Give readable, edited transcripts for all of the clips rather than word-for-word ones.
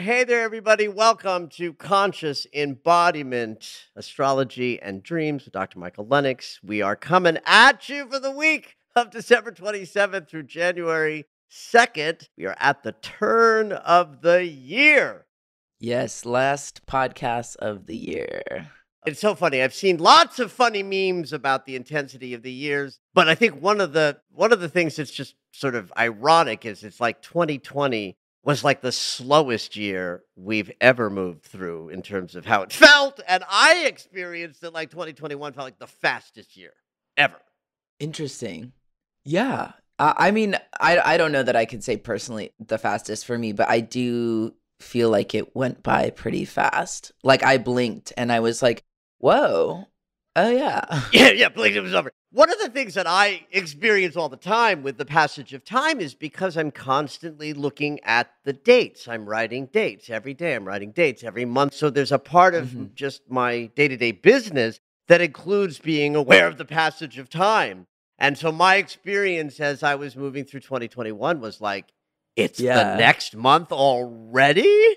Hey there, everybody. Welcome to Conscious Embodiment, Astrology and Dreams with Dr. Michael Lennox. We are coming at you for the week of December 27th through January 2nd. We are at the turn of the year. Yes, last podcast of the year. It's so funny. I've seen lots of funny memes about the intensity of the years, but I think one of the things that's just sort of ironic is it's like 2020 was like the slowest year we've ever moved through in terms of how it felt. And I experienced that like 2021 felt like the fastest year ever. Interesting. Yeah. I mean, I don't know that I could say personally the fastest for me, but I do feel like it went by pretty fast. Like I blinked and I was like, whoa. Oh, yeah. Yeah, blinked, it was over. One of the things that I experience all the time with the passage of time is because I'm constantly looking at the dates. I'm writing dates every day. I'm writing dates every month. So there's a part of just my day-to-day business that includes being aware of the passage of time. And so my experience as I was moving through 2021 was like, it's the next month already?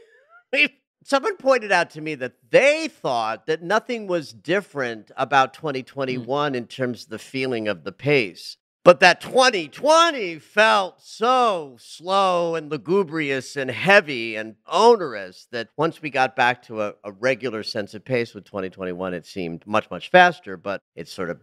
Someone pointed out to me that they thought that nothing was different about 2021 in terms of the feeling of the pace, but that 2020 felt so slow and lugubrious and heavy and onerous that once we got back to a regular sense of pace with 2021, it seemed much, much faster, but it's sort of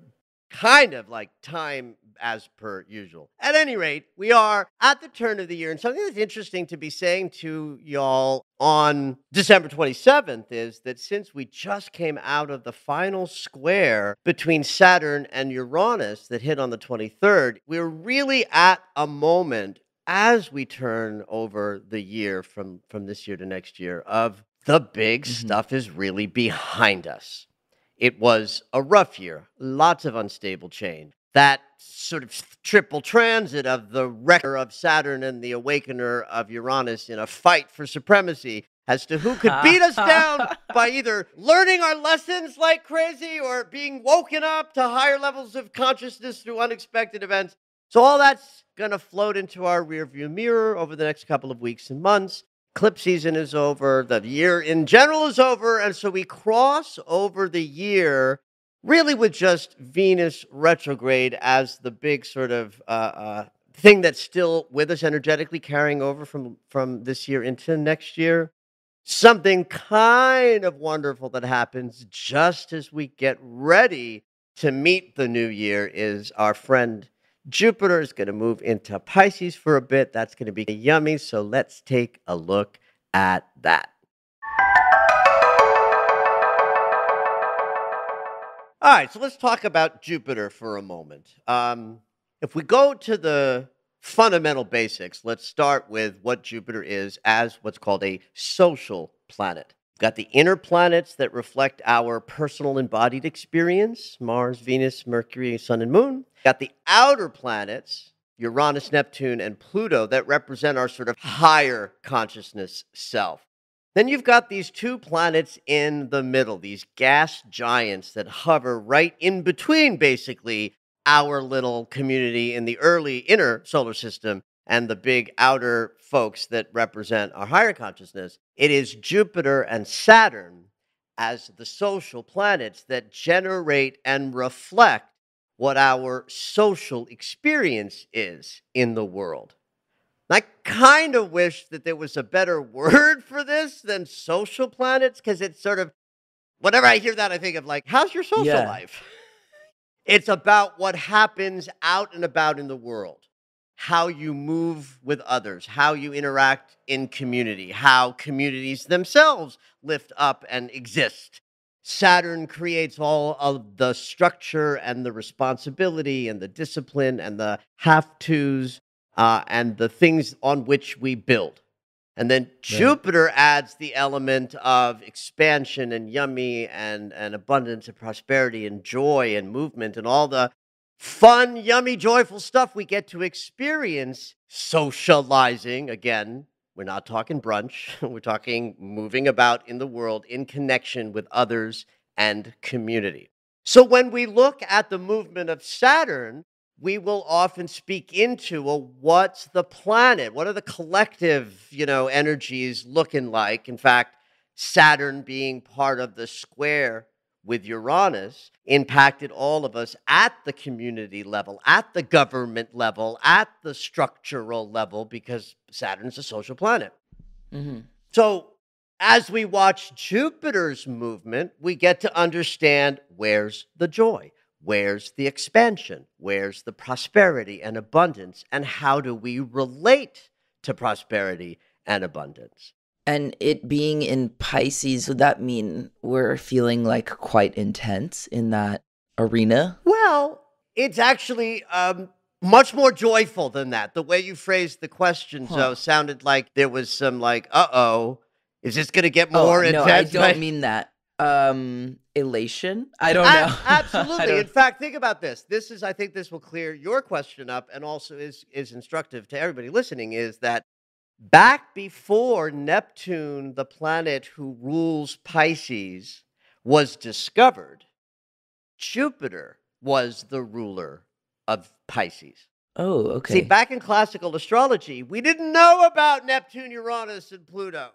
kind of like time as per usual. At any rate, we are at the turn of the year, and something that's interesting to be saying to y'all on December 27th is that since we just came out of the final square between Saturn and Uranus that hit on the 23rd, we're really at a moment as we turn over the year from this year to next year of the big stuff is really behind us. It was a rough year, lots of unstable change. That sort of triple transit of the wrecker of Saturn and the awakener of Uranus in a fight for supremacy as to who could beat us down by either learning our lessons like crazy or being woken up to higher levels of consciousness through unexpected events. So all that's going to float into our rearview mirror over the next couple of weeks and months. Eclipse season is over, the year in general is over, and so we cross over the year really with just Venus retrograde as the big sort of thing that's still with us energetically, carrying over from this year into next year. Something kind of wonderful that happens just as we get ready to meet the new year is our friend Jupiter is going to move into Pisces for a bit. That's going to be yummy. So let's take a look at that. All right, so let's talk about Jupiter for a moment. If we go to the fundamental basics, let's start with what Jupiter is as what's called a social planet. We've got the inner planets that reflect our personal embodied experience, Mars, Venus, Mercury, Sun, and Moon. We've got the outer planets, Uranus, Neptune, and Pluto, that represent our sort of higher consciousness self. Then you've got these two planets in the middle, these gas giants that hover right in between, basically, our little community in the early inner solar system and the big outer folks that represent our higher consciousness. It is Jupiter and Saturn as the social planets that generate and reflect what our social experience is in the world. I kind of wish that there was a better word for this than social planets, because it's sort of, whenever I hear that, I think of like, how's your social life? It's about what happens out and about in the world, how you move with others, how you interact in community, how communities themselves lift up and exist. Saturn creates all of the structure and the responsibility and the discipline and the have tos and the things on which we build. And then Right. Jupiter adds the element of expansion and yummy and abundance and prosperity and joy and movement and all the fun, yummy, joyful stuff we get to experience socializing. Again, we're not talking brunch. We're talking moving about in the world in connection with others and community. So when we look at the movement of Saturn, we will often speak into, well, what's the planet? What are the collective, energies looking like? In fact, Saturn being part of the square with Uranus impacted all of us at the community level, at the government level, at the structural level, because Saturn's a social planet. Hmm. So, as we watch Jupiter's movement, we get to understand where's the joy, where's the expansion, where's the prosperity and abundance, and how do we relate to prosperity and abundance. And it being in Pisces, would that mean we're feeling like quite intense in that arena? Well, it's actually much more joyful than that. The way you phrased the question, Huh. Zoe, sounded like there was some like, uh-oh, is this going to get Oh, more no, I intense? don't Right? mean that. Elation? I don't know. I Absolutely. In don't. fact, think about this. I think this will clear your question up and also is instructive to everybody listening, is that back before Neptune, the planet who rules Pisces, was discovered, Jupiter was the ruler of Pisces. Oh, See, okay. back in classical astrology, we didn't know about Neptune, Uranus, and Pluto.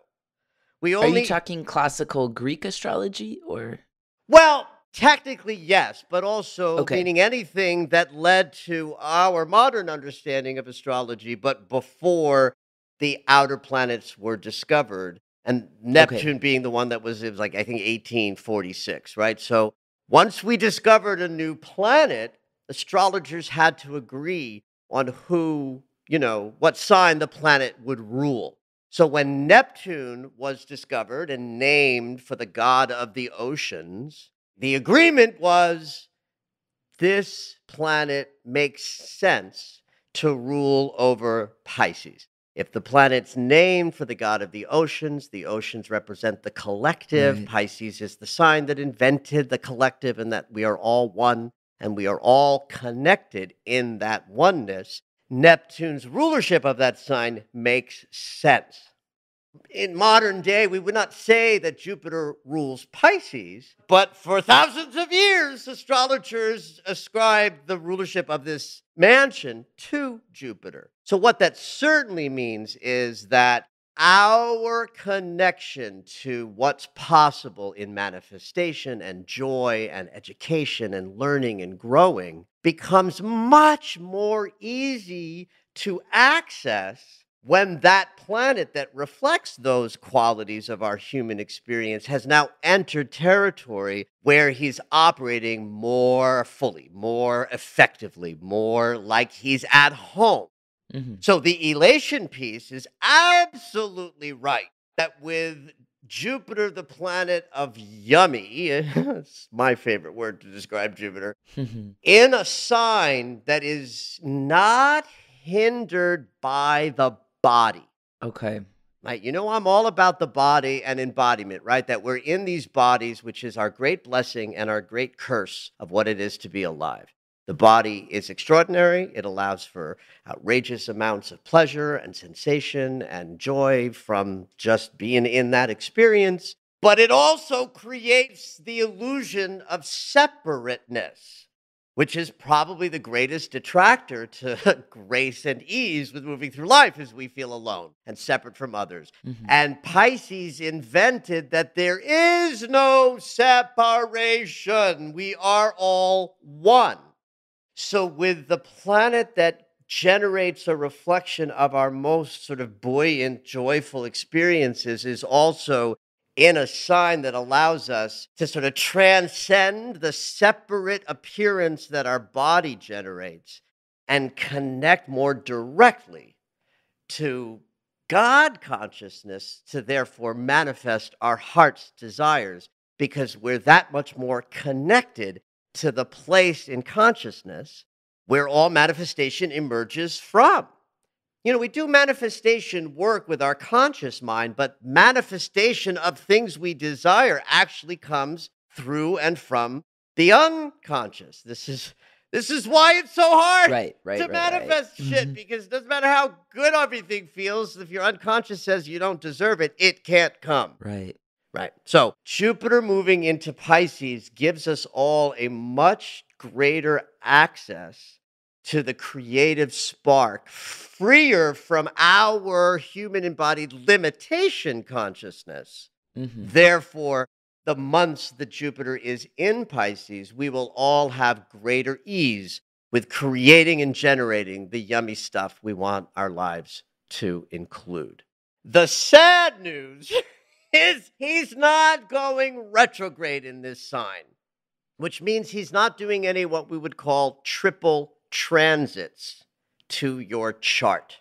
We Are you only, talking classical Greek astrology or? well, technically, yes, but also Okay. meaning anything that led to our modern understanding of astrology, but before the outer planets were discovered. And Okay. Neptune being the one that it was like, I think, 1846, right? So once we discovered a new planet, astrologers had to agree on what sign the planet would rule. So when Neptune was discovered and named for the god of the oceans, the agreement was this planet makes sense to rule over Pisces. If the planet's named for the god of the oceans represent the collective. Right. Pisces is the sign that invented the collective and that we are all one and we are all connected in that oneness. Neptune's rulership of that sign makes sense. In modern day, we would not say that Jupiter rules Pisces, but for thousands of years, astrologers ascribed the rulership of this mansion to Jupiter. So, what that certainly means is that our connection to what's possible in manifestation and joy and education and learning and growing becomes much more easy to access when that planet that reflects those qualities of our human experience has now entered territory where he's operating more fully, more effectively, more like he's at home. Hmm. So the elation piece is absolutely right that with Jupiter, the planet of yummy, it's my favorite word to describe Jupiter, in a sign that is not hindered by the body. Okay. Right? I'm all about the body and embodiment, right? That we're in these bodies, which is our great blessing and our great curse of what it is to be alive. The body is extraordinary. It allows for outrageous amounts of pleasure and sensation and joy from just being in that experience. But it also creates the illusion of separateness, which is probably the greatest detractor to grace and ease with moving through life, as we feel alone and separate from others. Hmm. And Pisces invented that there is no separation. We are all one. So, with the planet that generates a reflection of our most sort of buoyant, joyful experiences, is also in a sign that allows us to sort of transcend the separate appearance that our body generates and connect more directly to God consciousness to therefore manifest our heart's desires. because we're that much more connected to the place in consciousness where all manifestation emerges from. We do manifestation work with our conscious mind, but manifestation of things we desire actually comes through and from the unconscious. This is why it's so hard Right, right, to right, right. manifest shit, because it doesn't matter how good everything feels, if your unconscious says you don't deserve it, it can't come. Right. Right. So Jupiter moving into Pisces gives us all a much greater access to the creative spark, freer from our human embodied limitation consciousness. Hmm. Therefore, the months that Jupiter is in Pisces, we will all have greater ease with creating and generating the yummy stuff we want our lives to include. The sad news is he's not going retrograde in this sign, which means he's not doing any what we would call triple transits to your chart.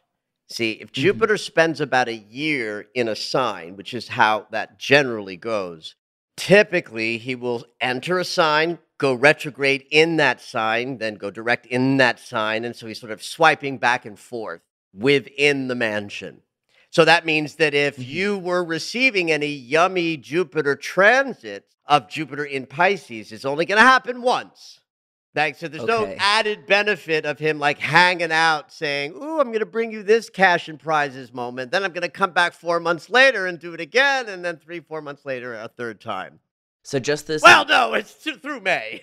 See, if Jupiter spends about a year in a sign, which is how that generally goes, typically he will enter a sign, go retrograde in that sign, then go direct in that sign. And so he's sort of swiping back and forth within the mansion. So that means that if you were receiving any yummy Jupiter transits of Jupiter in Pisces, it's only going to happen once. Like, so there's no Okay. added benefit of him like hanging out saying, ooh, I'm going to bring you this cash and prizes moment. Then I'm going to come back 4 months later and do it again. And then 3, 4 months later, a third time. So just this. Well, no, it's through May.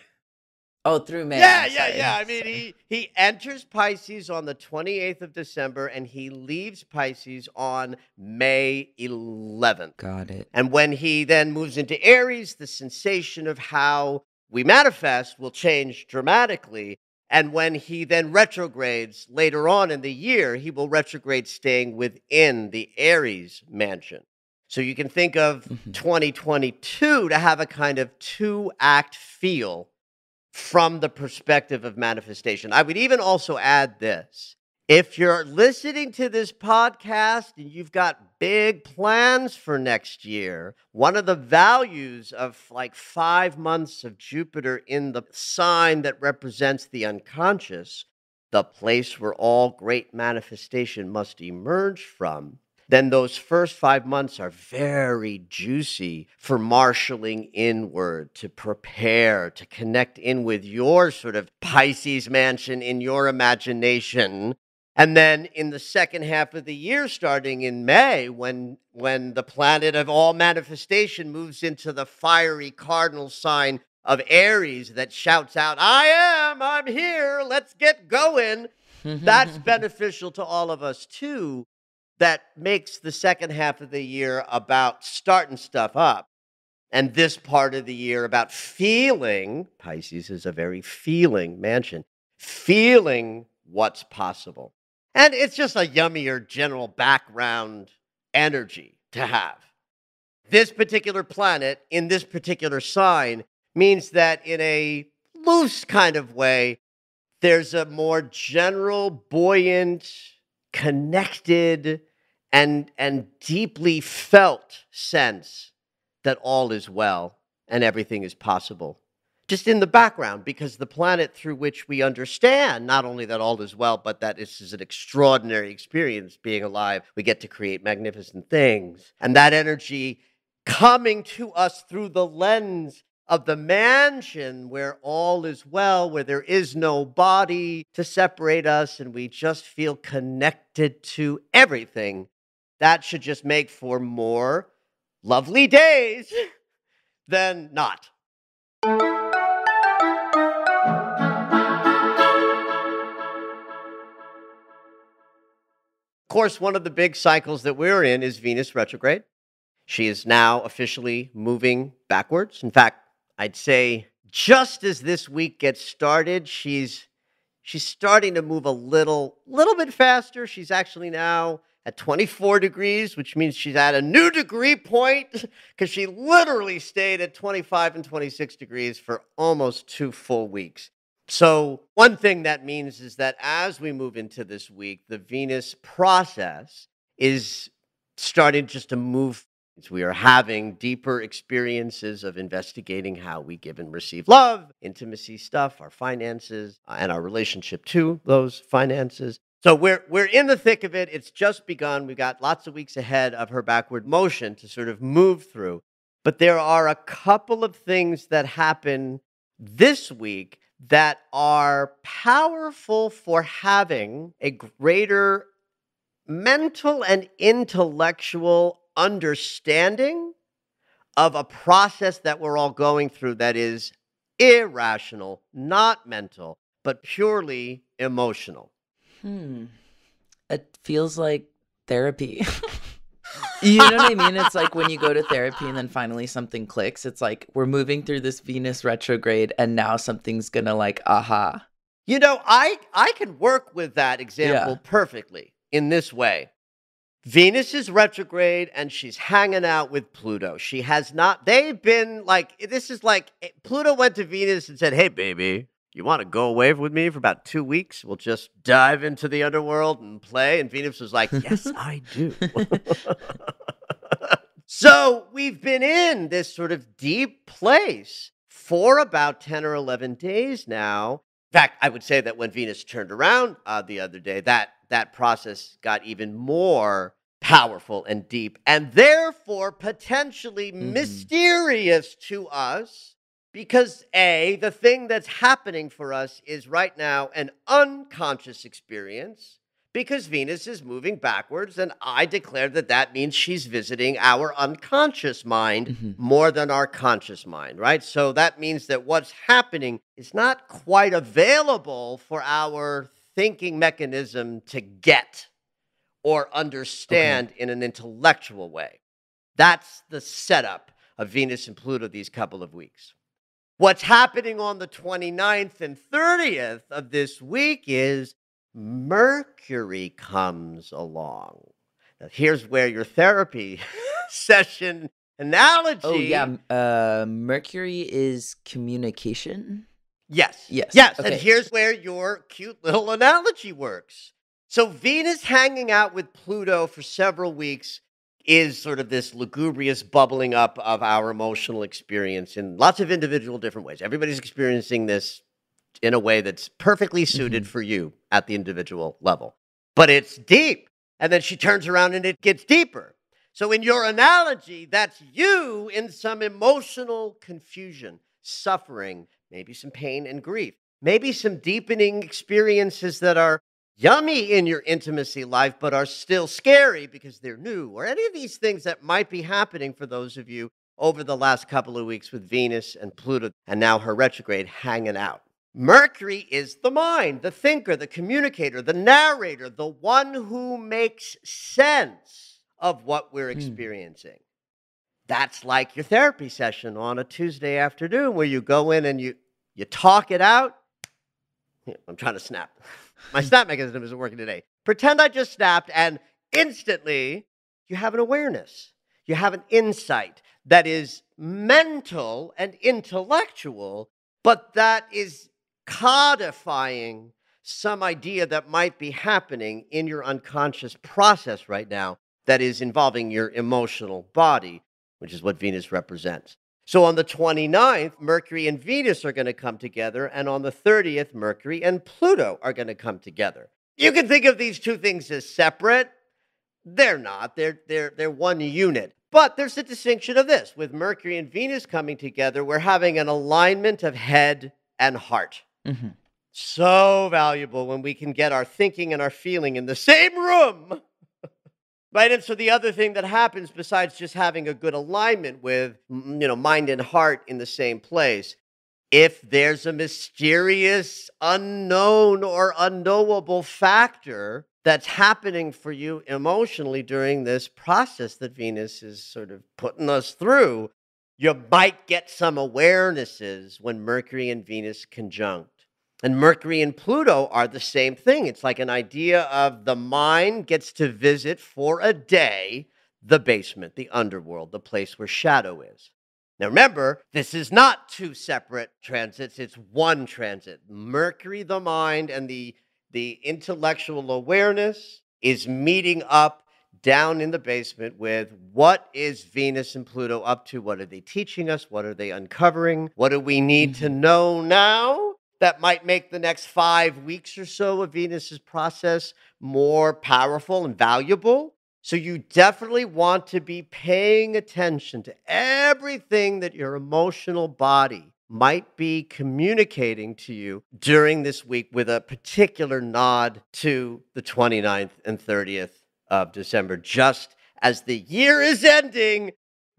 Oh, through May. Yeah, I'm yeah, sorry. yeah. I mean, he enters Pisces on the 28th of December and he leaves Pisces on May 11th. Got it. And when he then moves into Aries, the sensation of how we manifest will change dramatically. And when he then retrogrades later on in the year, he will retrograde staying within the Aries mansion. So you can think of 2022 to have a kind of 2-act feel from the perspective of manifestation. I would even also add this. If you're listening to this podcast and you've got big plans for next year, one of the values of like 5 months of Jupiter in the sign that represents the unconscious, the place where all great manifestation must emerge from, then those first 5 months are very juicy for marshaling inward, to prepare, to connect in with your sort of Pisces mansion in your imagination. And then in the second half of the year, starting in May, when the planet of all manifestation moves into the fiery cardinal sign of Aries that shouts out, I'm here, let's get going. That's beneficial to all of us too. That makes the second half of the year about starting stuff up. And this part of the year about feeling, Pisces is a very feeling mansion, feeling what's possible. And it's just a yummier general background energy to have. This particular planet in this particular sign means that in a loose kind of way, there's a more general, buoyant, connected, and deeply felt sense that all is well and everything is possible. Just in the background, because the planet through which we understand not only that all is well, but that this is an extraordinary experience being alive. We get to create magnificent things. And that energy coming to us through the lens of the mansion where all is well, where there is no body to separate us and we just feel connected to everything, that should just make for more lovely days than not. Of course, one of the big cycles that we're in is Venus retrograde. She is now officially moving backwards. In fact, I'd say just as this week gets started, she's starting to move a little bit faster. She's actually now at 24 degrees, which means she's at a new degree point because she literally stayed at 25 and 26 degrees for almost 2 full weeks. So one thing that means is that as we move into this week, the Venus process is starting just to move We are having deeper experiences of investigating how we give and receive love, intimacy stuff, our finances, and our relationship to those finances. So we're in the thick of it. It's just begun. We got lots of weeks ahead of her backward motion to sort of move through. But there are a couple of things that happen this week that are powerful for having a greater mental and intellectual understanding of a process that we're all going through that is irrational, not mental, but purely emotional. Hmm. It feels like therapy. You know what I mean? It's like when you go to therapy and then finally something clicks. It's like we're moving through this Venus retrograde and now something's gonna like, aha. I can work with that example Yeah. perfectly in this way. Venus is retrograde and she's hanging out with Pluto. She has not, they've been like, this is like Pluto went to Venus and said, "Hey, baby, you want to go away with me for about 2 weeks? We'll just dive into the underworld and play." And Venus was like, "Yes, I do." So we've been in this sort of deep place for about 10 or 11 days now. In fact, I would say that when Venus turned around the other day, that process got even more powerful and deep, and therefore potentially mysterious to us, because the thing that's happening for us is right now an unconscious experience, because Venus is moving backwards, and I declare that means she's visiting our unconscious mind more than our conscious mind, right? So that means that what's happening is not quite available for our thinking mechanism to get or understand in an intellectual way. That's the setup of Venus and Pluto these couple of weeks. What's happening on the 29th and 30th of this week is Mercury comes along. Now, here's where your therapy session analogy. Oh, yeah. Mercury is communication. Yes. Yes. And here's where your cute little analogy works. So Venus hanging out with Pluto for several weeks is sort of this lugubrious bubbling up of our emotional experience in lots of individual different ways. Everybody's experiencing this in a way that's perfectly suited for you at the individual level. But it's deep. And then she turns around and it gets deeper. So in your analogy, that's you in some emotional confusion, suffering, maybe some pain and grief, maybe some deepening experiences that are yummy in your intimacy life, but are still scary because they're new, or any of these things that might be happening for those of you over the last couple of weeks with Venus and Pluto, and now her retrograde hanging out. Mercury is the mind, the thinker, the communicator, the narrator, the one who makes sense of what we're experiencing. That's like your therapy session on a Tuesday afternoon where you go in and you talk it out. I'm trying to snap. My snap mechanism isn't working today. Pretend I just snapped, and instantly you have an awareness. You have an insight that is mental and intellectual, but that is codifying some idea that might be happening in your unconscious process right now that is involving your emotional body, which is what Venus represents. So on the 29th, Mercury and Venus are going to come together, and on the 30th, Mercury and Pluto are going to come together. You can think of these two things as separate. They're not. They're one unit. But there's a distinction of this. With Mercury and Venus coming together, we're having an alignment of head and heart. So valuable when we can get our thinking and our feeling in the same room. Right, and so the other thing that happens besides just having a good alignment with, mind and heart in the same place, if there's a mysterious, unknown, or unknowable factor that's happening for you emotionally during this process that Venus is sort of putting us through, you might get some awarenesses when Mercury and Venus conjunct. And Mercury and Pluto are the same thing. It's like an idea of the mind gets to visit for a day the basement, the underworld, the place where shadow is. Now remember, this is not two separate transits, it's one transit. Mercury, the mind, and the intellectual awareness is meeting up down in the basement with what is Venus and Pluto up to? What are they teaching us? What are they uncovering? What do we need to Mhm. know now that might make the next 5 weeks or so of Venus's process more powerful and valuable? So you definitely want to be paying attention to everything that your emotional body might be communicating to you during this week, with a particular nod to the 29th and 30th of December. Just as the year is ending,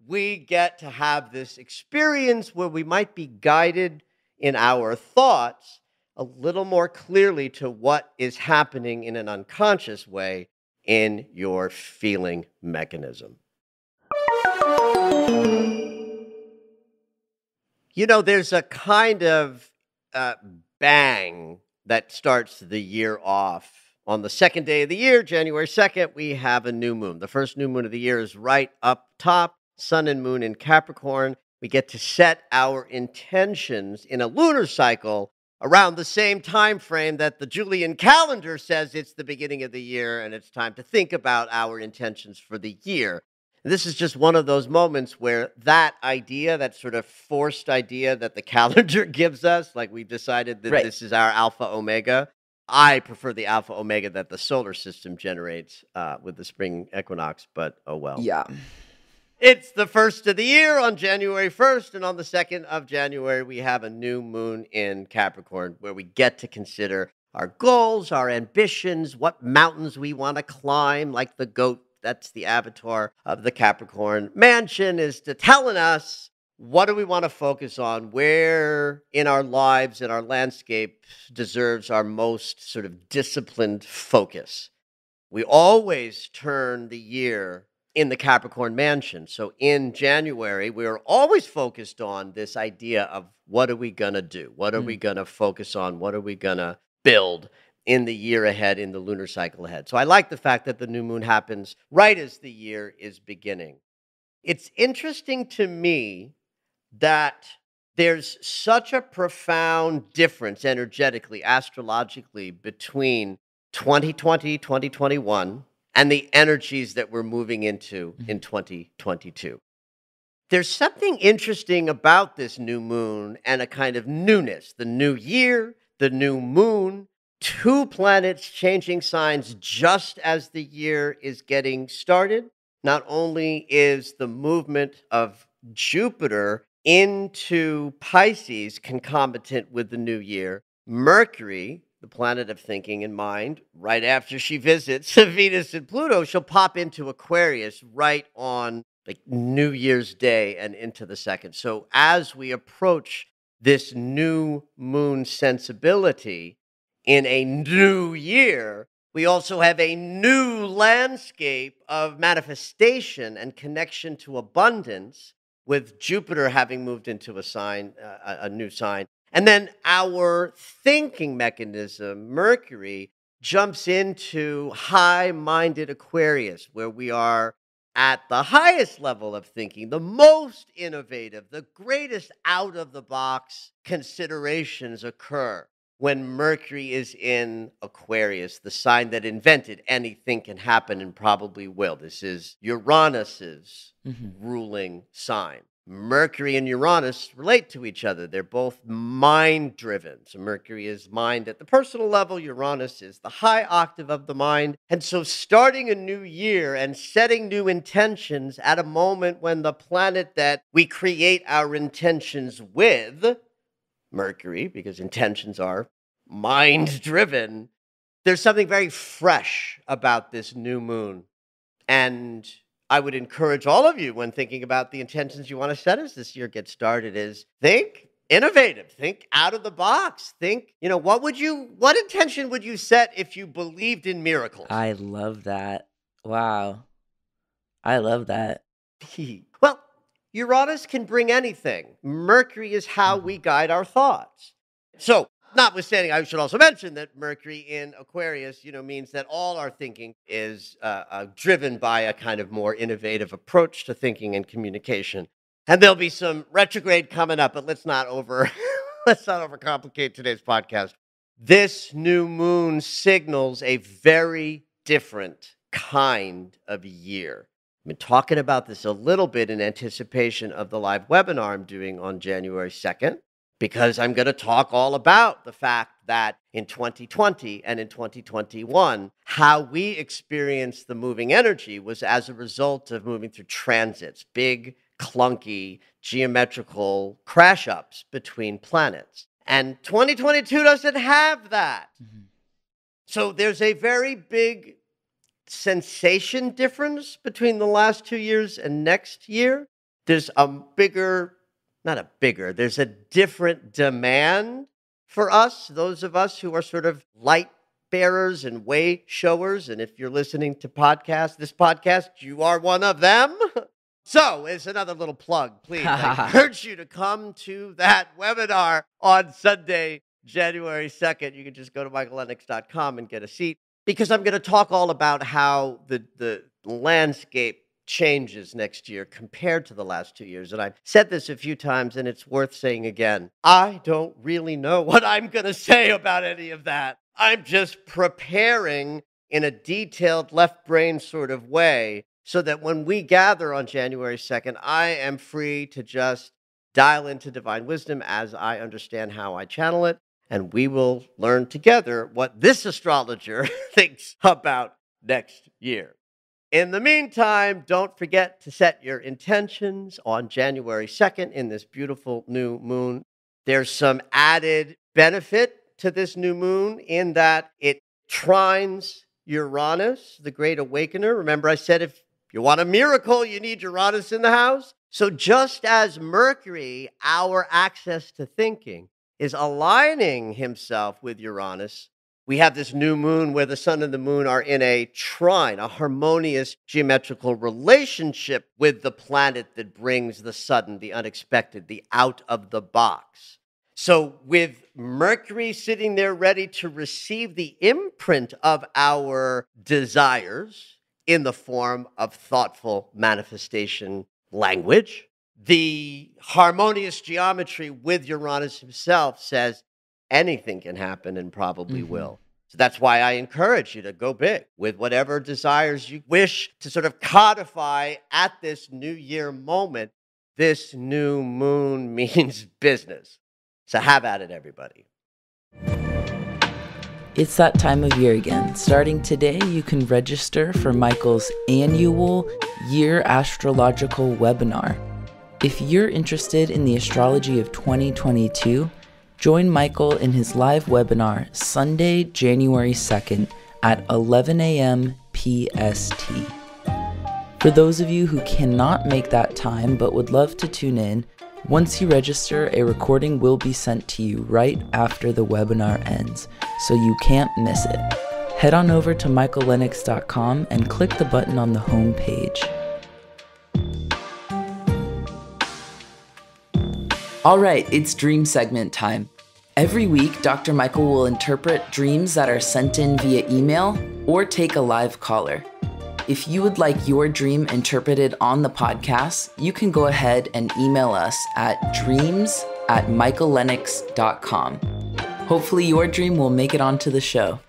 we get to have this experience where we might be guided in our thoughts a little more clearly to what is happening in an unconscious way in your feeling mechanism. There's a kind of uh, bang that starts the year off. On the second day of the year, January 2nd, we have a new moon. The first new moon of the year is right up top, sun and moon in Capricorn. We get to set our intentions in a lunar cycle around the same time frame that the Julian calendar says it's the beginning of the year and it's time to think about our intentions for the year. This is just one of those moments where that idea, that sort of forced idea that the calendar gives us, like we decided that Right. this is our alpha omega. I prefer the alpha omega that the solar system generates with the spring equinox, but oh well. Yeah. It's the first of the year on January 1st, and on the 2nd of January, we have a new moon in Capricorn where we get to consider our goals, our ambitions, what mountains we want to climb, like the goat. That's the avatar of the Capricorn mansion, is to telling us what do we want to focus on, where in our lives and our landscape deserves our most sort of disciplined focus. We always turn the year in the Capricorn mansion. So in January, we're always focused on this idea of what are we going to do? What are we Mm. going to focus on? What are we going to build in the year ahead, in the lunar cycle ahead? So I like the fact that the new moon happens right as the year is beginning. It's interesting to me that there's such a profound difference energetically, astrologically, between 2020, 2021, and the energies that we're moving into in Mhm. 2022. There's something interesting about this new moon and a kind of newness. The new year, the new moon, two planets changing signs just as the year is getting started. Not only is the movement of Jupiter into Pisces concomitant with the new year, Mercury, the planet of thinking and mind, right after she visits Venus and Pluto, she'll pop into Aquarius right on like New Year's Day and into the second. So as we approach this new moon sensibility in a new year, we also have a new landscape of manifestation and connection to abundance, with Jupiter having moved into a sign, a new sign. And then our thinking mechanism, Mercury, jumps into high minded Aquarius, where we are at the highest level of thinking, the most innovative, the greatest out of the box considerations occur when Mercury is in Aquarius, the sign that invented anything can happen and probably will. This is Uranus's Mhm. ruling sign. Mercury and Uranus relate to each other. They're both mind driven. So Mercury is mind at the personal level, Uranus is the high octave of the mind. And so starting a new year and setting new intentions at a moment when the planet that we create our intentions with, Mercury, because intentions are mind driven, there's something very fresh about this new moon. And I would encourage all of you, when thinking about the intentions you want to set as this year gets started, is think innovative, think out of the box. Think, what intention would you set if you believed in miracles? I love that. Wow. I love that. Well, Uranus can bring anything. Mercury is how we Mhm. guide our thoughts. So, notwithstanding, I should also mention that Mercury in Aquarius, means that all our thinking is driven by a kind of more innovative approach to thinking and communication. And there'll be some retrograde coming up, but let's not let's not overcomplicate today's podcast. This new moon signals a very different kind of year. I've been talking about this a little bit in anticipation of the live webinar I'm doing on January 2nd, because I'm going to talk all about the fact that in 2020 and in 2021, how we experienced the moving energy was as a result of moving through transits, big, clunky, geometrical crash ups between planets. And 2022 doesn't have that. Mhm. So there's a very big sensation difference between the last 2 years and next year. There's there's a different demand for us, those of us who are sort of light bearers and way showers. And if you're listening to this podcast, you are one of them. So it's another little plug, please. I urge you to come to that webinar on Sunday, January 2nd. You can just go to michaellennox.com and get a seat, because I'm going to talk all about how the landscape changes next year compared to the last 2 years. And I've said this a few times, and it's worth saying again. I don't really know what I'm going to say about any of that. I'm just preparing in a detailed left brain sort of way, so that when we gather on January 2nd, I am free to just dial into divine wisdom as I understand how I channel it. And we will learn together what this astrologer thinks about next year. In the meantime, don't forget to set your intentions on January 2nd in this beautiful new moon. There's some added benefit to this new moon in that it trines Uranus, the great awakener. Remember, I said if you want a miracle, you need Uranus in the house. So just as Mercury, our access to thinking, is aligning himself with Uranus, we have this new moon where the sun and the moon are in a trine, a harmonious geometrical relationship with the planet that brings the sudden, the unexpected, the out of the box. So with Mercury sitting there ready to receive the imprint of our desires in the form of thoughtful manifestation language, the harmonious geometry with Uranus himself says anything can happen and probably will. So that's why I encourage you to go big with whatever desires you wish to sort of codify at this new year moment. This new moon means business. So have at it, everybody. It's that time of year again. Starting today, you can register for Michael's annual year astrological webinar. If you're interested in the astrology of 2022, join Michael in his live webinar Sunday, January 2nd at 11 a.m. PST. For those of you who cannot make that time but would love to tune in, once you register, a recording will be sent to you right after the webinar ends, so you can't miss it. Head on over to michaellennox.com and click the button on the home page. All right, it's dream segment time. Every week, Dr. Michael will interpret dreams that are sent in via email or take a live caller. If you would like your dream interpreted on the podcast, you can go ahead and email us at dreams@michaellennox.com. Hopefully your dream will make it onto the show.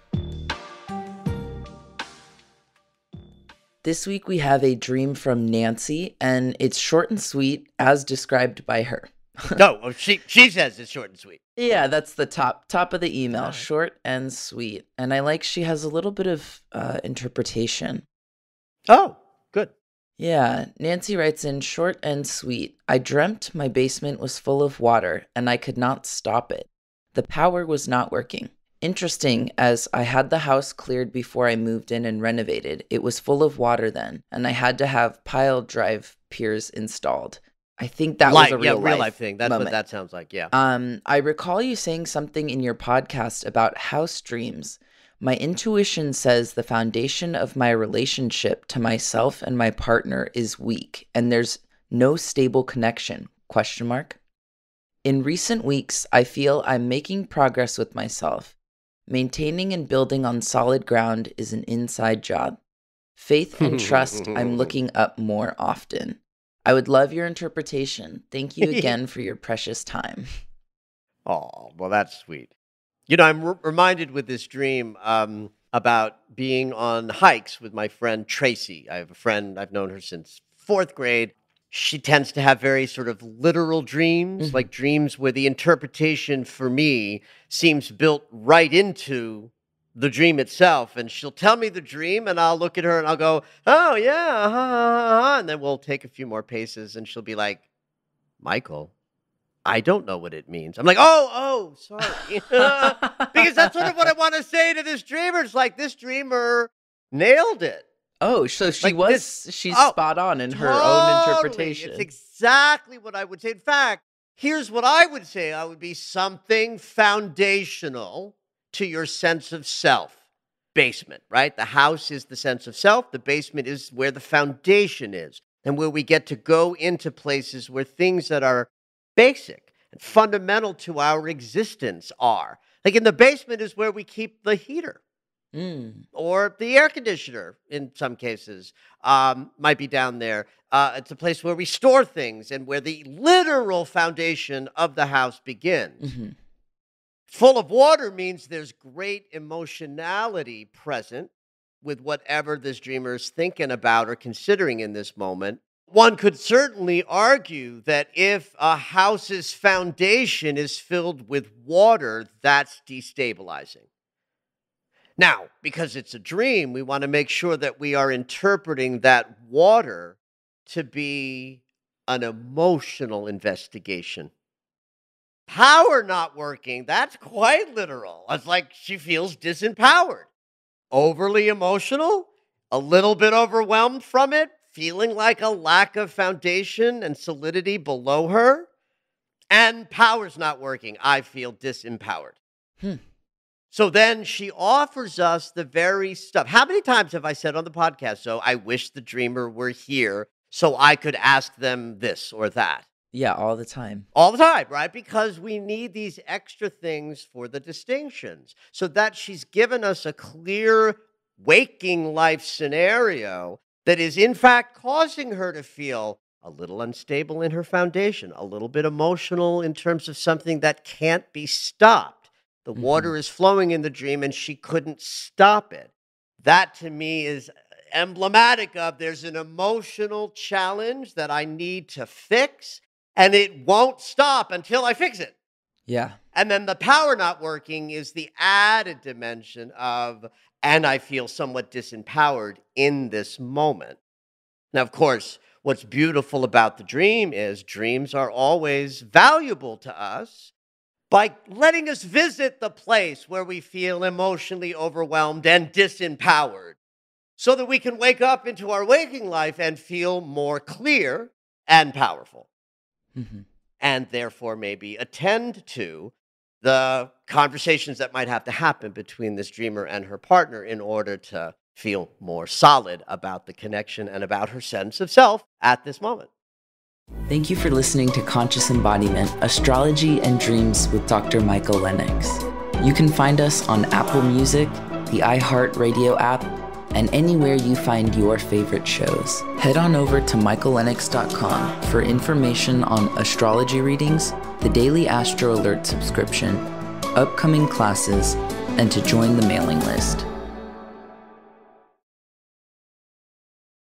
This week we have a dream from Nancy, and it's short and sweet as described by her. No, she says it's short and sweet. Yeah, that's the top of the email, Right. Short and sweet. And I like she has a little bit of interpretation. Oh, good. Yeah, Nancy writes in short and sweet. I dreamt my basement was full of water and I could not stop it. The power was not working. Interesting, as I had the house cleared before I moved in and renovated. It was full of water then, and I had to have pile drive piers installed. I think that was a real life thing. That's moment. what that sounds like, yeah. I recall you saying something in your podcast about house dreams. My intuition says the foundation of my relationship to myself and my partner is weak, and there's no stable connection, ? In recent weeks, I feel I'm making progress with myself. Maintaining and building on solid ground is an inside job. Faith and trust, I'm looking up more often. I would love your interpretation. Thank you again for your precious time. Oh, well, that's sweet. You know, I'm reminded with this dream, about being on hikes with my friend Tracy. I have a friend, I've known her since fourth grade. She tends to have very sort of literal dreams, like dreams where the interpretation for me seems built right into the dream itself. And she'll tell me the dream, and I'll look at her and I'll go, oh, yeah. And then we'll take a few more paces, and she'll be like, Michael, I don't know what it means. I'm like, oh, sorry. Because that's sort of what I want to say to this dreamer. It's like, this dreamer nailed it. Oh, so she's spot on in her Totally. own interpretation. It's exactly what I would say. In fact, here's what I would say. I would be something foundational to your sense of self. Basement, right? The house is the sense of self. The basement is where the foundation is, and where we get to go into places where things that are basic and fundamental to our existence are. Like in the basement is where we keep the heater. Or the air conditioner, in some cases, might be down there. It's a place where we store things and where the literal foundation of the house begins. Full of water means there's great emotionality present with whatever this dreamer is thinking about or considering in this moment. One could certainly argue that if a house's foundation is filled with water, that's destabilizing. Now, because it's a dream, we want to make sure that we are interpreting that water to be an emotional investigation. Power not working, that's quite literal. It's like she feels disempowered. Overly emotional, a little bit overwhelmed from it, feeling like a lack of foundation and solidity below her. And power's not working. I feel disempowered. So then she offers us the very stuff. How many times have I said on the podcast, so I wish the dreamer were here so I could ask them this or that? Yeah, all the time. All the time, right? Because we need these extra things for the distinctions. So that she's given us a clear waking life scenario that is in fact causing her to feel a little unstable in her foundation, a little bit emotional in terms of something that can't be stopped. The water is flowing in the dream and she couldn't stop it. That to me is emblematic of there's an emotional challenge that I need to fix, and it won't stop until I fix it. Yeah. And then the power not working is the added dimension of, and I feel somewhat disempowered in this moment. Now, of course, what's beautiful about the dream is dreams are always valuable to us by letting us visit the place where we feel emotionally overwhelmed and disempowered, so that we can wake up into our waking life and feel more clear and powerful. And therefore maybe attend to the conversations that might have to happen between this dreamer and her partner in order to feel more solid about the connection and about her sense of self at this moment. Thank you for listening to Conscious Embodiment, Astrology and Dreams with Dr. Michael Lennox. You can find us on Apple Music, the iHeartRadio app, and anywhere you find your favorite shows. Head on over to michaellennox.com for information on astrology readings, the daily Astro Alert subscription, upcoming classes, and to join the mailing list.